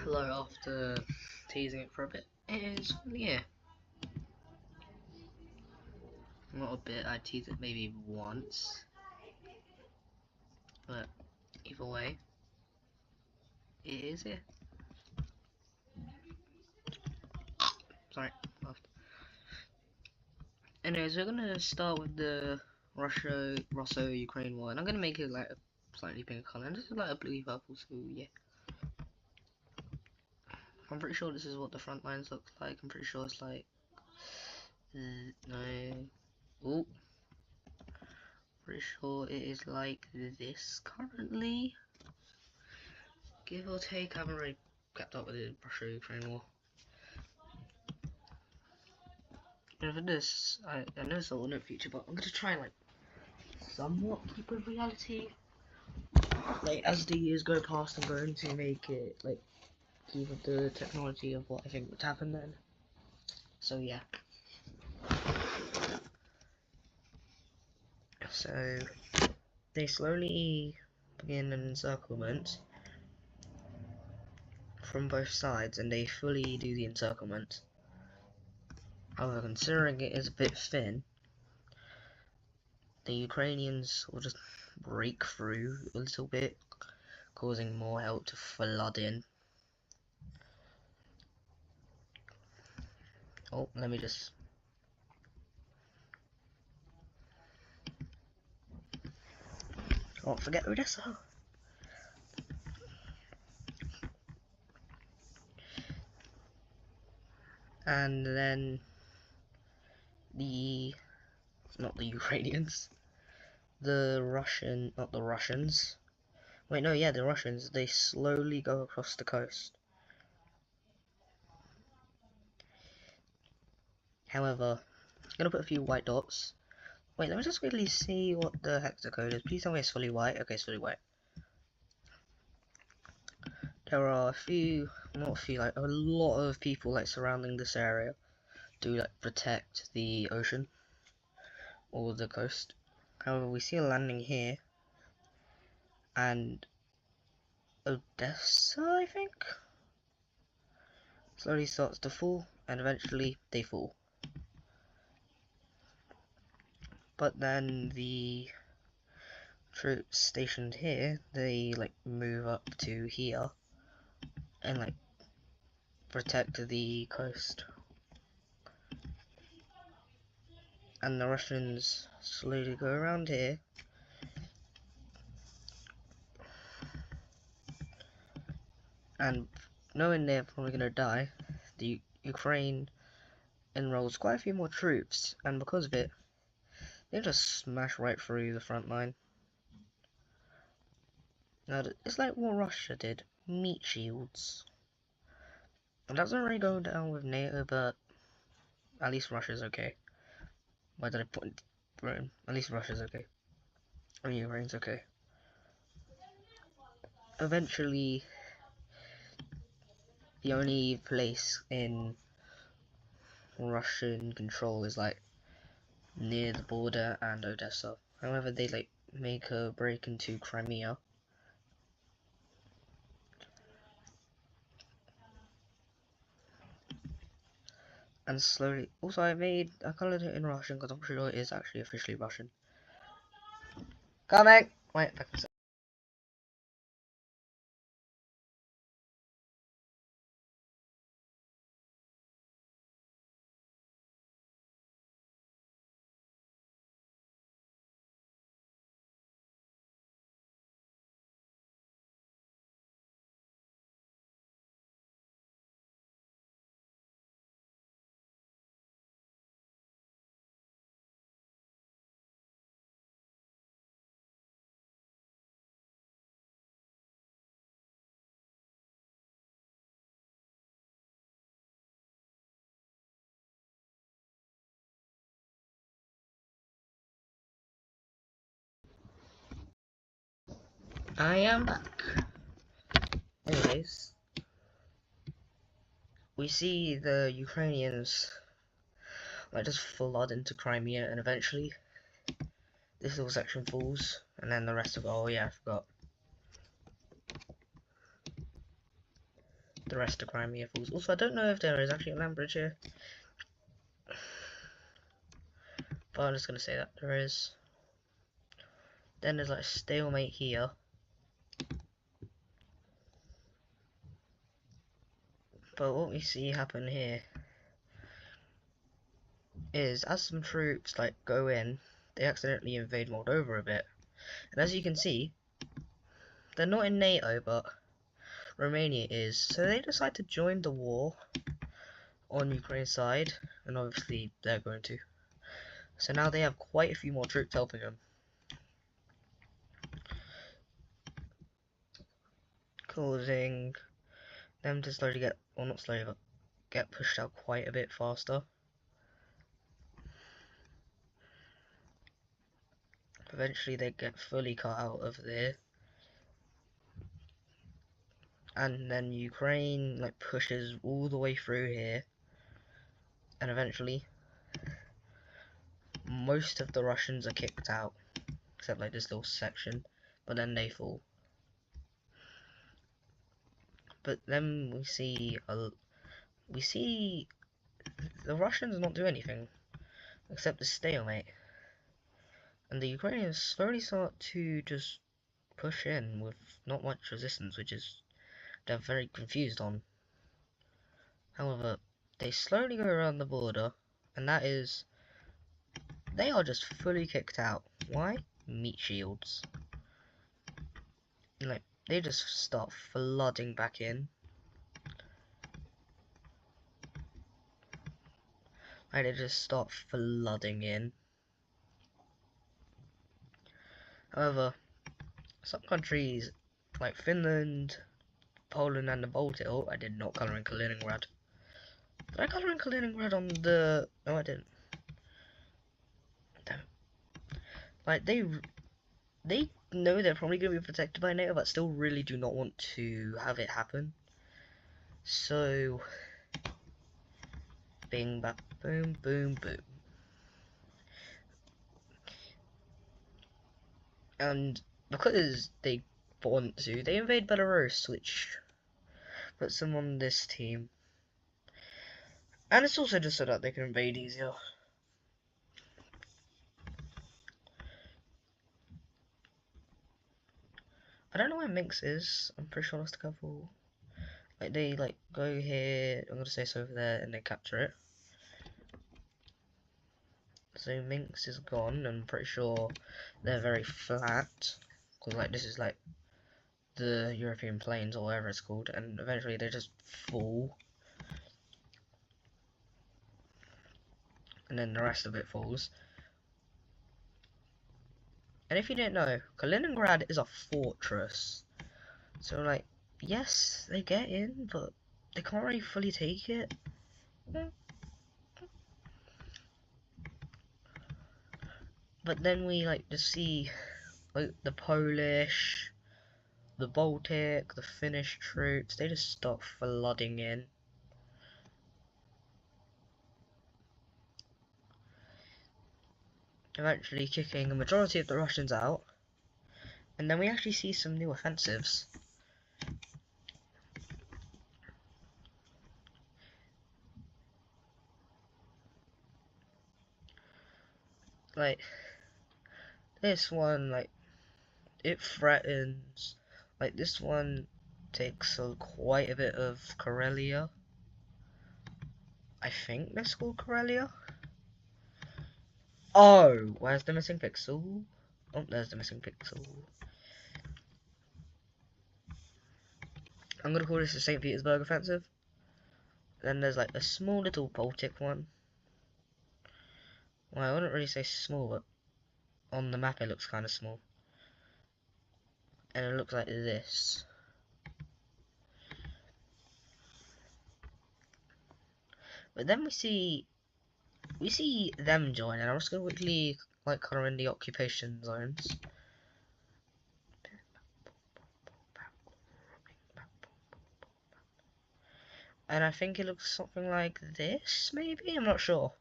hello after teasing it for a bit. It is, yeah. Not a bit, I teased it maybe once. But either way, it is here. Sorry, laughed. Anyways, we're gonna start with the Russo-Ukraine war, and I'm gonna make it like a slightly pink color, and this is like a bluey purple, so yeah. I'm pretty sure this is what the front lines look like. I'm pretty sure it's like no. Ooh. Pretty sure it is like this currently. Give or take, I haven't really kept up with the Russia-Ukraine war. And for this, I know it's an alternate future, but I'm gonna try and like somewhat keep with reality. Like as the years go past, I'm going to make it like keep with the technology of what I think would happen then. So yeah. So they slowly begin an encirclement from both sides, and they fully do the encirclement. However, considering it is a bit thin, the Ukrainians will just break through a little bit, causing more help to flood in. Oh, let me just... Can't forget Odessa. And then not the Ukrainians, the Russians. Wait, no, yeah, the Russians, they slowly go across the coast. However, I'm gonna put a few white dots. Wait, let me just quickly see what the hexacode code is. Please tell me it's fully white. Okay, it's fully white. There are like a lot of people like surrounding this area to like protect the ocean or the coast. However, we see a landing here, and Odessa, I think, slowly starts to fall, and eventually they fall. But then the troops stationed here, they like move up to here and like protect the coast. And the Russians slowly go around here and knowing they're probably gonna die, the Ukraine enrolls quite a few more troops, and because of it, they just smash right through the front line. Now, it's like what Russia did, meat shields. It doesn't really go down with NATO, but at least Russia's okay. Why did I put Britain? At least Russia's okay. I mean, Ukraine's okay. Eventually, the only place in Russian control is like near the border and Odessa. However, they like make a break into Crimea. And slowly, also I colored it in Russian because I'm sure it is actually officially Russian. Coming! Wait, back a second. I am back. Anyways, we see the Ukrainians like just flood into Crimea, and eventually this little section falls, and then the rest of it. Oh yeah, I forgot. the rest of Crimea falls. Also, I don't know if there is actually a land bridge here, but I'm just gonna say that there is. Then there's like a stalemate here. But what we see happen here is as some troops like go in, they accidentally invade Moldova a bit. And as you can see, they're not in NATO, but Romania is. So they decide to join the war on Ukraine's side, and obviously they're going to. So now they have quite a few more troops helping them, causing them to slowly get, well not slowly, but get pushed out quite a bit faster. Eventually they get fully cut out of there, and then Ukraine like pushes all the way through here, and eventually most of the Russians are kicked out, except like this little section, but then they fall. But then we see the Russians not do anything except the stalemate, and the Ukrainians slowly start to just push in with not much resistance, which is they're very confused on. However, they slowly go around the border, and that is, they are just fully kicked out. Why? Meat shields. Like, they just start flooding back in. Like, they just start flooding in. However, some countries, like Finland, Poland and the Baltic, oh, I did not colour in Kaliningrad. Did I colour in Kaliningrad on the... No, I didn't. Damn. Like, they know they're probably going to be protected by NATO, but still really do not want to have it happen. So, bing, bap, boom, boom, boom. And because they want to, they invade Belarus, which puts them on this team. And it's also just so that they can invade easier. I don't know where Minsk is. I'm pretty sure that's the capital. Like, they like go here, I'm gonna say it's over there, and they capture it. So Minsk is gone, and I'm pretty sure they're very flat, because like this is like the European plains or whatever it's called, and eventually they just fall, and then the rest of it falls. And if you didn't know, Kaliningrad is a fortress, so like, yes, they get in, but they can't really fully take it. But then we like to see like the Polish, the Baltic, the Finnish troops, they just start flooding in. Eventually kicking a majority of the Russians out. And then we actually see some new offensives. Like, this one, like, it threatens, like, this one takes quite a bit of Karelia. I think that's called Karelia. Oh, where's the missing pixel? Oh, there's the missing pixel. I'm gonna call this the St. Petersburg offensive. Then there's like a small little Baltic one. Well, I wouldn't really say small, but on the map it looks kind of small. And it looks like this. But then we see them join, and I'm just gonna quickly like colour in the occupation zones. And I think it looks something like this, maybe? I'm not sure.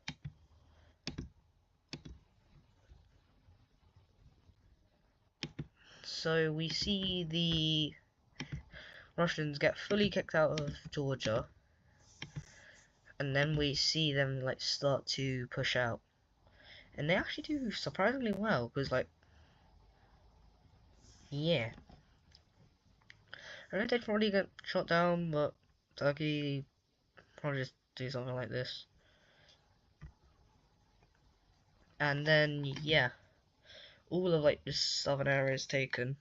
So we see Russians get fully kicked out of Georgia, and then we see them like start to push out, and they actually do surprisingly well, because like, yeah, I know they'd probably get shot down, but Turkey probably just do something like this. And then, yeah, all of like the southern area is taken,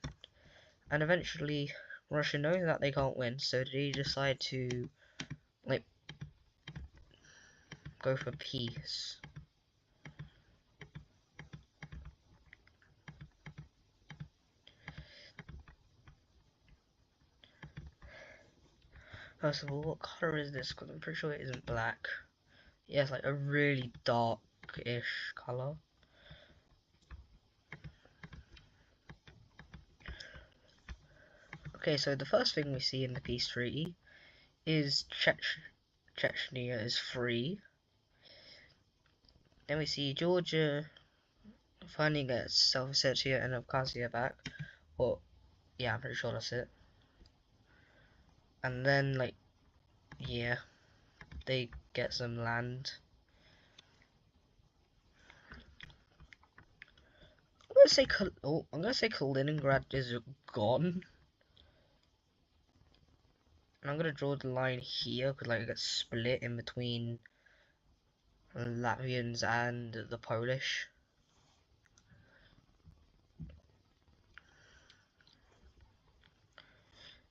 and eventually Russia knows that they can't win, so they decide to like go for peace. First of all, what color is this? Because I'm pretty sure it isn't black. Yeah, it's like a really dark-ish color. Okay, so the first thing we see in the peace treaty is Chechnya is free. Then we see Georgia finally gets South Ossetia and Abkhazia back. Or, yeah, I'm pretty sure that's it. And then, like, yeah, they get some land. I'm gonna say Kaliningrad is gone. And I'm gonna draw the line here because like it gets split in between Latvians and the Polish.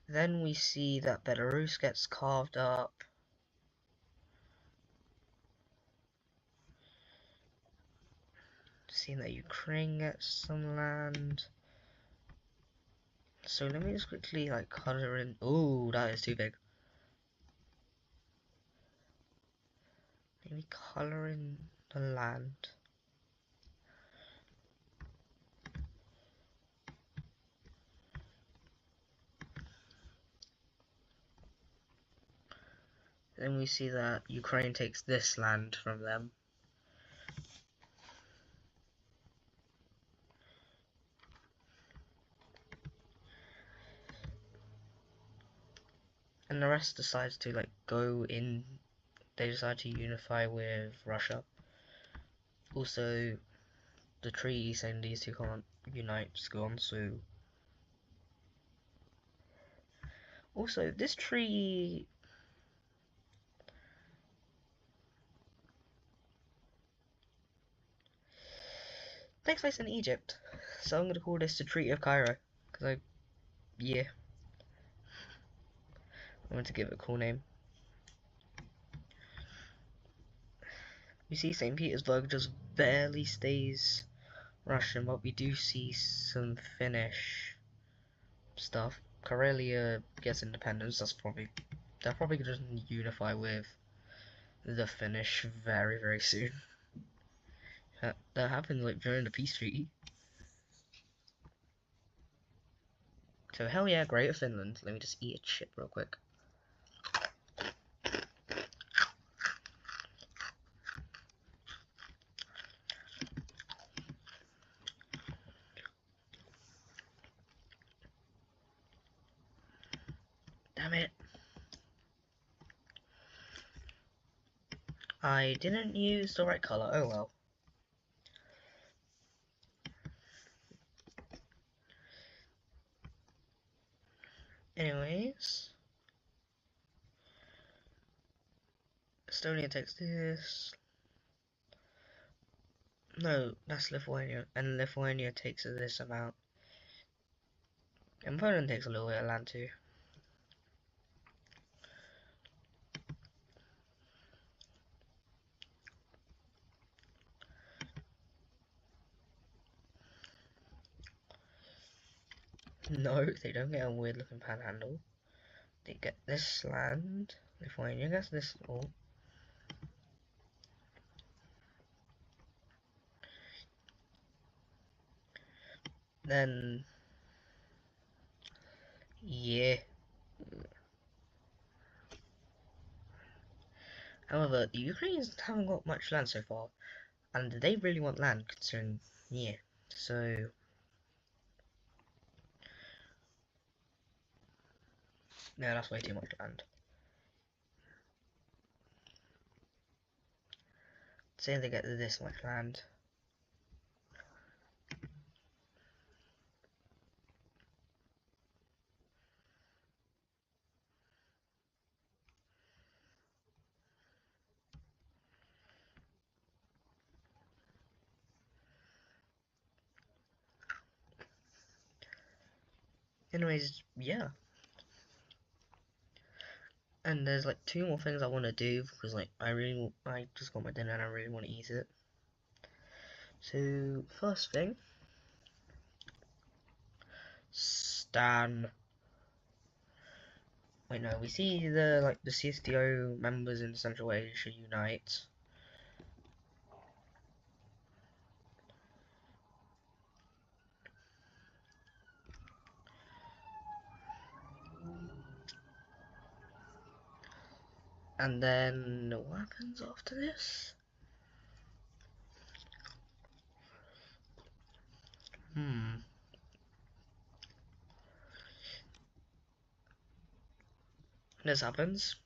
Then we see that Belarus gets carved up. Seeing that Ukraine gets some land. So let me just quickly like color in. Oh, that is too big. Maybe color in the land. Then we see that Ukraine takes this land from them. And the rest decides to like go in. They decide to unify with Russia. Also, the treaty saying these two can't unite is gone, so. Also, this treaty takes place in Egypt, so I'm gonna call this the Treaty of Cairo, because yeah, I want to give it a cool name. We see St. Petersburg just barely stays Russian, but we do see some Finnish stuff. Karelia gets independence. They're probably gonna unify with the Finnish very very soon. That happened like during the peace treaty. So hell yeah, Greater Finland. Let me just eat a chip real quick. Damn it. I didn't use the right color. Oh well. Anyways, Estonia takes this. No, that's Lithuania, and Lithuania takes this amount. And Poland takes a little bit of land too. No, they don't get a weird looking panhandle. They get this land. Lithuania gets this all. Then, yeah. However, the Ukrainians haven't got much land so far, and they really want land, considering, yeah. So, No, that's way too much land. Say they get this much land. Anyways, yeah. And there's like 2 more things I want to do because like I just got my dinner and I really want to eat it. So first thing, Stan. Wait, no, we see the CSTO members in Central Asia unite. And then what happens after this? This happens.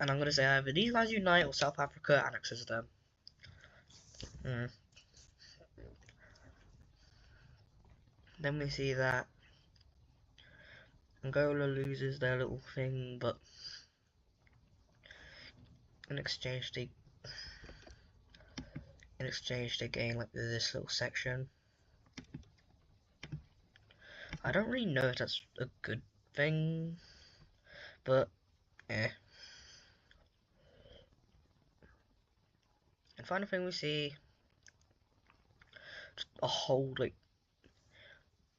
And I'm gonna say either these guys unite or South Africa annexes them. Then we see that Angola loses their little thing, but in exchange they gain like this little section. I don't really know if that's a good thing, but eh. And final thing we see a whole like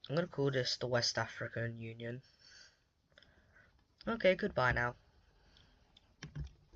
I'm gonna call this the West African Union. Okay, goodbye now.